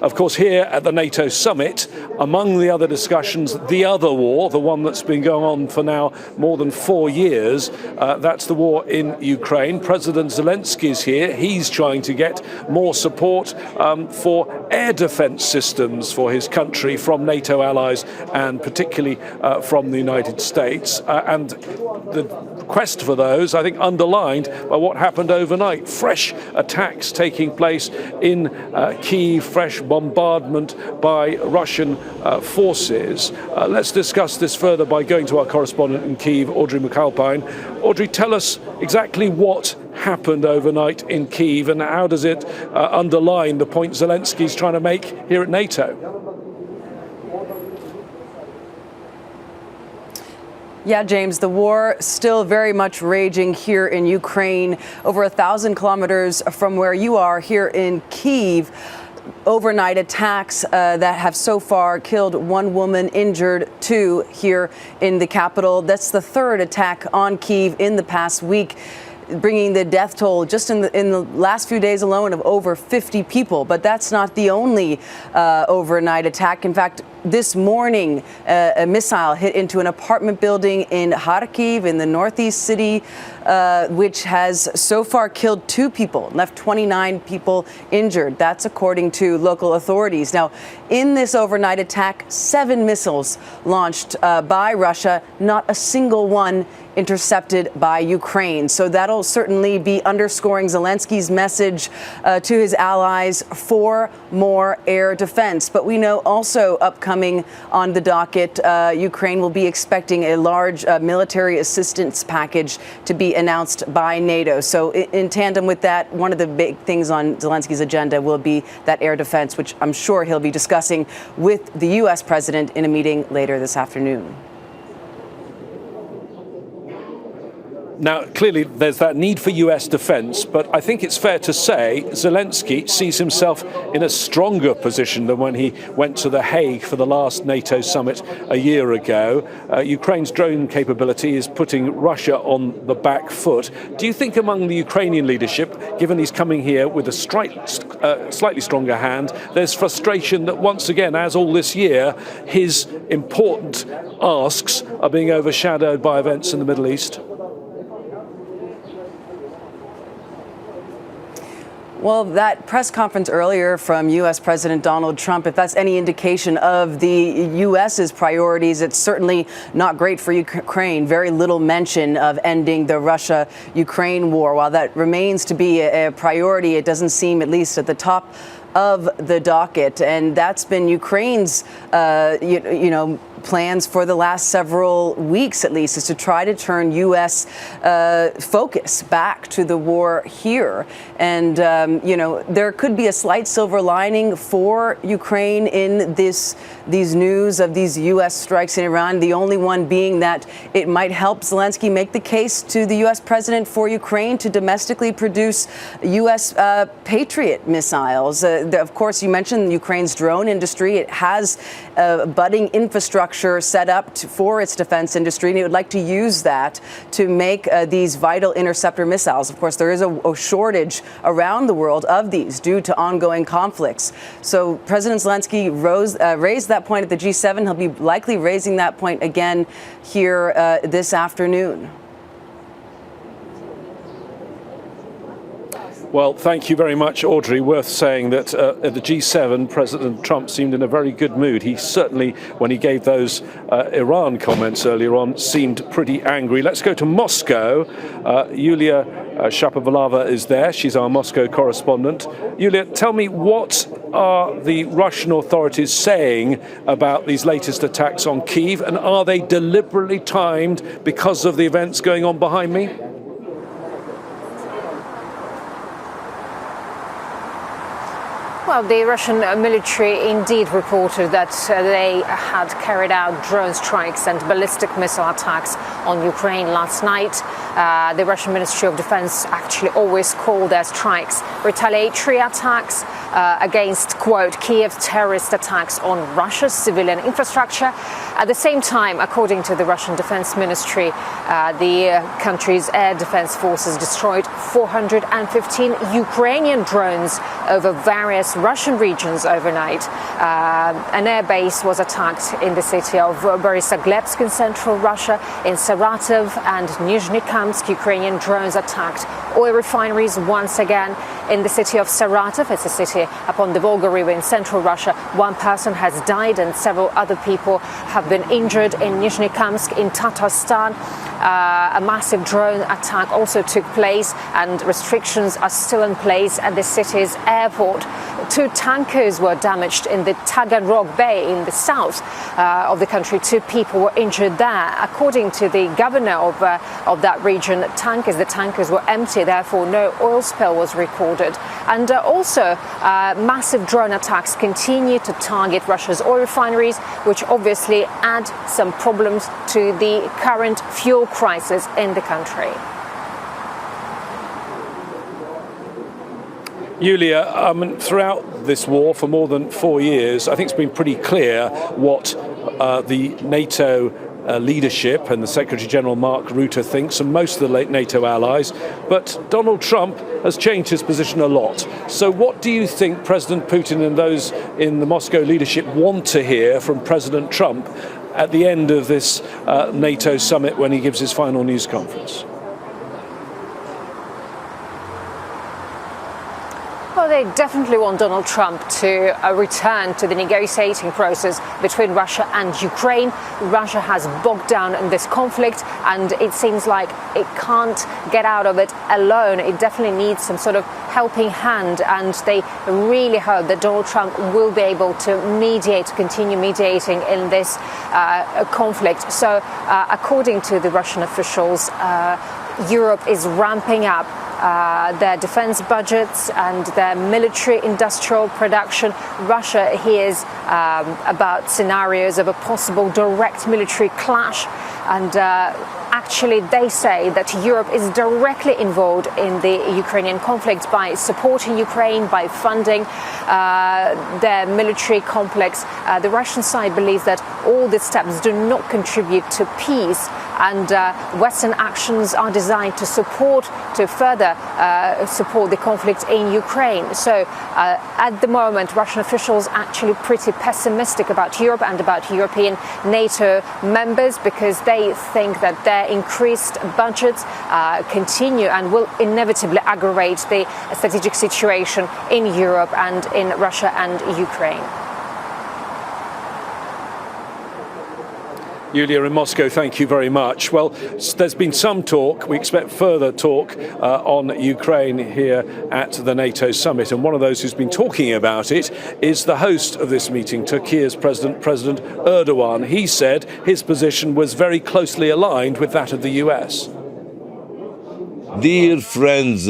Of course, here at the NATO summit, among the other discussions, the other war, the one that's been going on for now more than 4 years, that's the war in Ukraine. President Zelenskyy is here. He's trying to get more support for air defense systems for his country from NATO allies and particularly from the United States. And the quest for those, I think, underlined by what happened overnight. Fresh attacks taking place in Kyiv, fresh bombardment by Russian forces. Let's discuss this further by going to our correspondent in Kyiv, Audrey MacAlpine. Audrey, tell us exactly what happened overnight in Kyiv and how does it underline the point Zelensky's trying to make here at NATO? Yeah, James, the war still very much raging here in Ukraine, over 1,000 kilometers from where you are here in Kyiv. Overnight attacks that have so far killed 1 woman, injured 2 here in the capital. That's the 3rd attack on Kyiv in the past week, bringing the death toll just in the last few days alone of over 50 people. But that's not the only overnight attack. In fact, this morning, a missile hit into an apartment building in Kharkiv in the northeast city, which has so far killed 2 people, left 29 people injured. That's according to local authorities. Now, in this overnight attack, 7 missiles launched by Russia, not a single one intercepted by Ukraine. So that'll certainly be underscoring Zelensky's message to his allies for more air defense. But we know also upcoming on the docket, Ukraine will be expecting a large military assistance package to be announced by NATO. So in tandem with that, one of the big things on Zelensky's agenda will be that air defense, which I'm sure he'll be discussing with the U.S. president in a meeting later this afternoon. Now, clearly, there's that need for U.S. defense, but I think it's fair to say Zelenskyy sees himself in a stronger position than when he went to The Hague for the last NATO summit a year ago. Ukraine's drone capability is putting Russia on the back foot. Do you think among the Ukrainian leadership, given he's coming here with a slightly stronger hand, there's frustration that once again, as all this year, his important asks are being overshadowed by events in the Middle East? Well, that press conference earlier from U.S. President Donald Trump, if that's any indication of the U.S.'s priorities, it's certainly not great for Ukraine. Very little mention of ending the Russia-Ukraine war. While that remains to be a priority, it doesn't seem, at least at the top of the docket. And that's been Ukraine's, plans for the last several weeks, at least, is to try to turn U.S. Focus back to the war here. And, there could be a slight silver lining for Ukraine in these news of these U.S. strikes in Iran, the only one being that it might help Zelenskyy make the case to the U.S. president for Ukraine to domestically produce U.S. Patriot missiles. Of course, you mentioned Ukraine's drone industry. It has a budding infrastructure set up for its defense industry, and it would like to use that to make these vital interceptor missiles. Of course, there is a shortage around the world of these due to ongoing conflicts. So President Zelenskyy raised that point at the G7. He'll be likely raising that point again here this afternoon. Well, thank you very much, Audrey. Worth saying that at the G7, President Trump seemed in a very good mood. He certainly, when he gave those Iran comments earlier on, seemed pretty angry. Let's go to Moscow. Yulia Shapovalova is there. She's our Moscow correspondent. Yulia, tell me, what are the Russian authorities saying about these latest attacks on Kyiv, and are they deliberately timed because of the events going on behind me? Well, the Russian military indeed reported that they had carried out drone strikes and ballistic missile attacks on Ukraine last night. The Russian Ministry of Defense actually always called their strikes retaliatory attacks against, quote, Kiev terrorist attacks on Russia's civilian infrastructure. At the same time, according to the Russian Defense Ministry, the country's air defense forces destroyed 415 Ukrainian drones over various various Russian regions overnight. An airbase was attacked in the city of Borysaglebsk in central Russia, in Saratov and Nizhny-Kamsk. Ukrainian drones attacked oil refineries once again in the city of Saratov. It's a city upon the Volga River in central Russia. One person has died and several other people have been injured. In Nizhny-Kamsk in Tatarstan, a massive drone attack also took place, and restrictions are still in place at the city's airport. 2 tankers were damaged in the Taganrog Bay in the south of the country. 2 people were injured there. According to the governor of that region, the tankers were empty, therefore no oil spill was recorded. And also massive drone attacks continue to target Russia's oil refineries, which obviously add some problems to the current fuel crisis in the country. Yulia, throughout this war for more than 4 years, I think it's been pretty clear what the NATO leadership and the Secretary-General Mark Rutte thinks, and most of the NATO allies. But Donald Trump has changed his position a lot. So what do you think President Putin and those in the Moscow leadership want to hear from President Trump at the end of this NATO summit when he gives his final news conference? Well, they definitely want Donald Trump to return to the negotiating process between Russia and Ukraine. Russia has bogged down in this conflict, and it seems like it can't get out of it alone. It definitely needs some sort of helping hand, and they really hope that Donald Trump will be able to mediate, continue mediating in this conflict. So, according to the Russian officials, Europe is ramping up their defense budgets and their military industrial production. Russia hears about scenarios of a possible direct military clash, and actually they say that Europe is directly involved in the Ukrainian conflict by supporting Ukraine, by funding their military complex. The Russian side believes that all these steps do not contribute to peace, and Western actions are designed to further support the conflict in Ukraine. So at the moment, Russian officials are actually pretty pessimistic about Europe and about European NATO members, because they think that their increased budgets continue and will inevitably aggravate the strategic situation in Europe and in Russia and Ukraine. Yulia in Moscow, thank you very much. Well, there's been some talk. We expect further talk on Ukraine here at the NATO summit. And one of those who's been talking about it is the host of this meeting, Turkiye's President Erdogan. He said his position was very closely aligned with that of the US. Dear friends,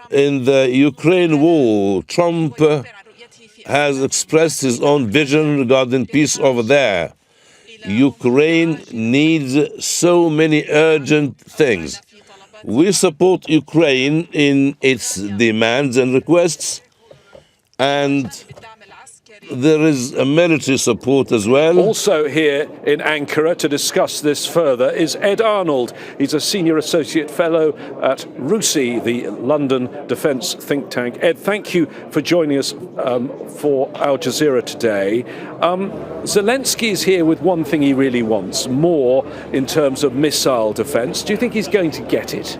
in the Ukraine war, Trump has expressed his own vision regarding peace over there. Ukraine needs so many urgent things. We support Ukraine in its demands and requests, and there is a military support as well. Also here in Ankara to discuss this further is Ed Arnold. He's a senior associate fellow at RUSI, the London defence think tank. Ed, thank you for joining us for Al Jazeera today. Zelensky is here with one thing he really wants, more in terms of missile defence. Do you think he's going to get it?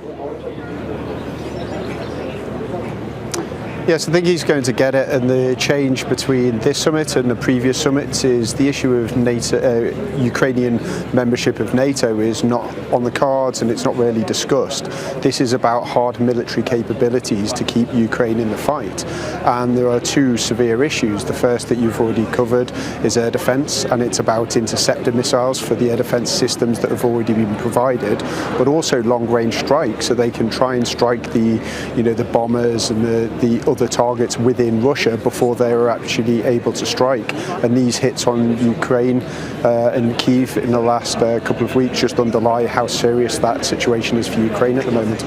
Yes, I think he's going to get it, and the change between this summit and the previous summits is the issue of NATO, Ukrainian membership of NATO is not on the cards, and it's not really discussed. This is about hard military capabilities to keep Ukraine in the fight, and there are 2 severe issues. The first that you've already covered is air defence, and it's about interceptor missiles for the air defence systems that have already been provided, but also long-range strikes, so they can try and strike the bombers and the other targets within Russia before they are actually able to strike. And these hits on Ukraine and Kyiv in the last couple of weeks just underlie how serious that situation is for Ukraine at the moment.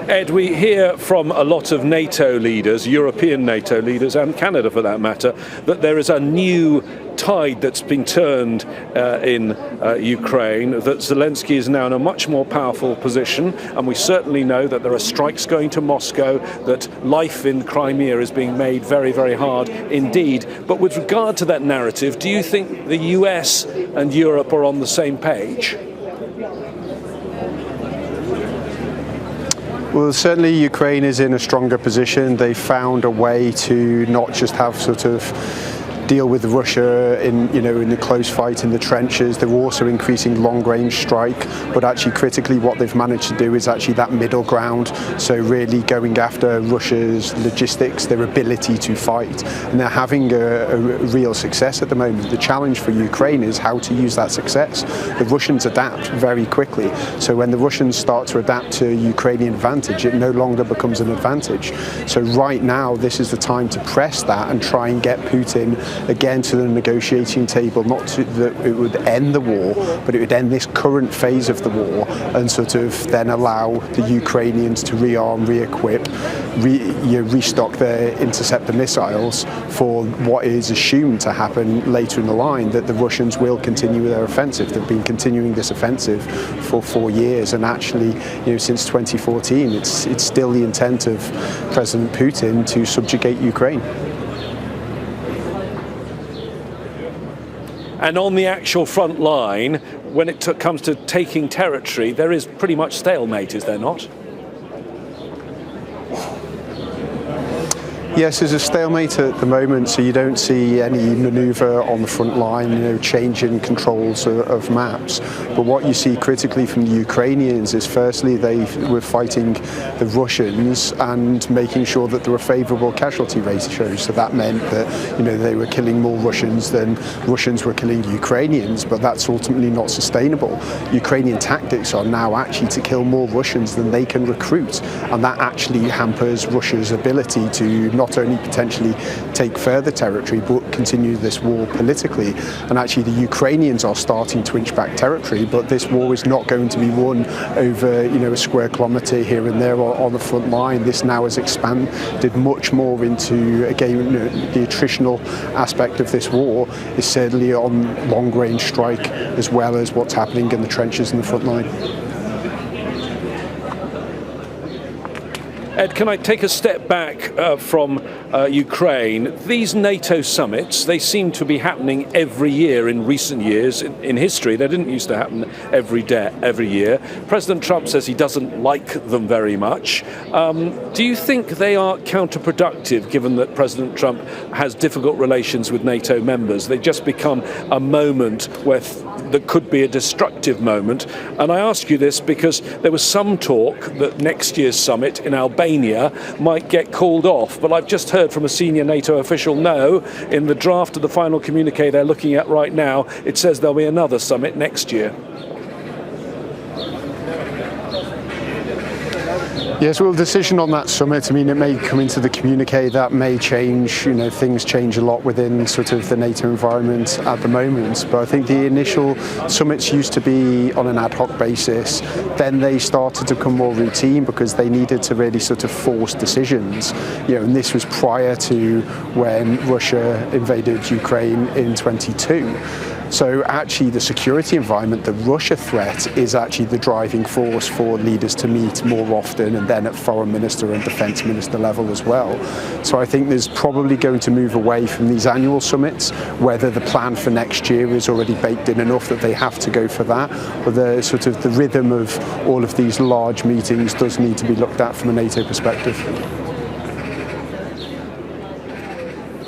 Ed, we hear from a lot of NATO leaders, European NATO leaders, and Canada for that matter, that there is a new tide that's been turned in Ukraine, that Zelenskyy is now in a much more powerful position, and we certainly know that there are strikes going to Moscow, that life in Crimea is being made very, very hard indeed. But with regard to that narrative, do you think the US and Europe are on the same page? Well, certainly Ukraine is in a stronger position. They found a way to not just have sort of deal with Russia in the close fight in the trenches. They're also increasing long-range strike, but actually critically what they've managed to do is actually that middle ground, so really going after Russia's logistics, their ability to fight, and they're having a real success at the moment. The challenge for Ukraine is how to use that success. The Russians adapt very quickly, so when the Russians start to adapt to Ukrainian advantage, it no longer becomes an advantage. So right now this is the time to press that and try and get Putin again to the negotiating table, not to that it would end the war, but it would end this current phase of the war and sort of then allow the Ukrainians to rearm, re-equip, restock their interceptor missiles for what is assumed to happen later in the line, that the Russians will continue their offensive. They've been continuing this offensive for 4 years, and actually, since 2014, it's still the intent of President Putin to subjugate Ukraine. And on the actual front line, when it comes to taking territory, there is pretty much stalemate, is there not? Yes, there's a stalemate at the moment, so you don't see any manoeuvre on the front line, change in controls of maps. But what you see critically from the Ukrainians is, firstly, they were fighting the Russians and making sure that there were favourable casualty ratios. So that meant that they were killing more Russians than Russians were killing Ukrainians, but that's ultimately not sustainable. Ukrainian tactics are now actually to kill more Russians than they can recruit, and that actually hampers Russia's ability to not only potentially take further territory but continue this war politically. And actually the Ukrainians are starting to inch back territory, but this war is not going to be won over a square kilometre here and there on the front line. This now has expanded much more into, again, the attritional aspect of this war is certainly on long-range strike as well as what's happening in the trenches in the front line. Ed, can I take a step back from Ukraine? These NATO summits, they seem to be happening every year in recent years. In history, they didn't used to happen every year. President Trump says he doesn't like them very much. Do you think they are counterproductive, given that President Trump has difficult relations with NATO members? They just become a moment where that could be a destructive moment. And I ask you this because there was some talk that next year's summit in Albania might get called off, but I've just heard from a senior NATO official, no, in the draft of the final communique they're looking at right now, it says there'll be another summit next year. Yes, well, the decision on that summit, it may come into the communique, that may change, things change a lot within sort of the NATO environment at the moment, but I think the initial summits used to be on an ad hoc basis, then they started to become more routine because they needed to really sort of force decisions, and this was prior to when Russia invaded Ukraine in 2022. So actually the security environment, the Russia threat, is actually the driving force for leaders to meet more often, and then at foreign minister and defence minister level as well. So I think there's probably going to move away from these annual summits, whether the plan for next year is already baked in enough that they have to go for that, but the sort of the rhythm of all of these large meetings does need to be looked at from a NATO perspective.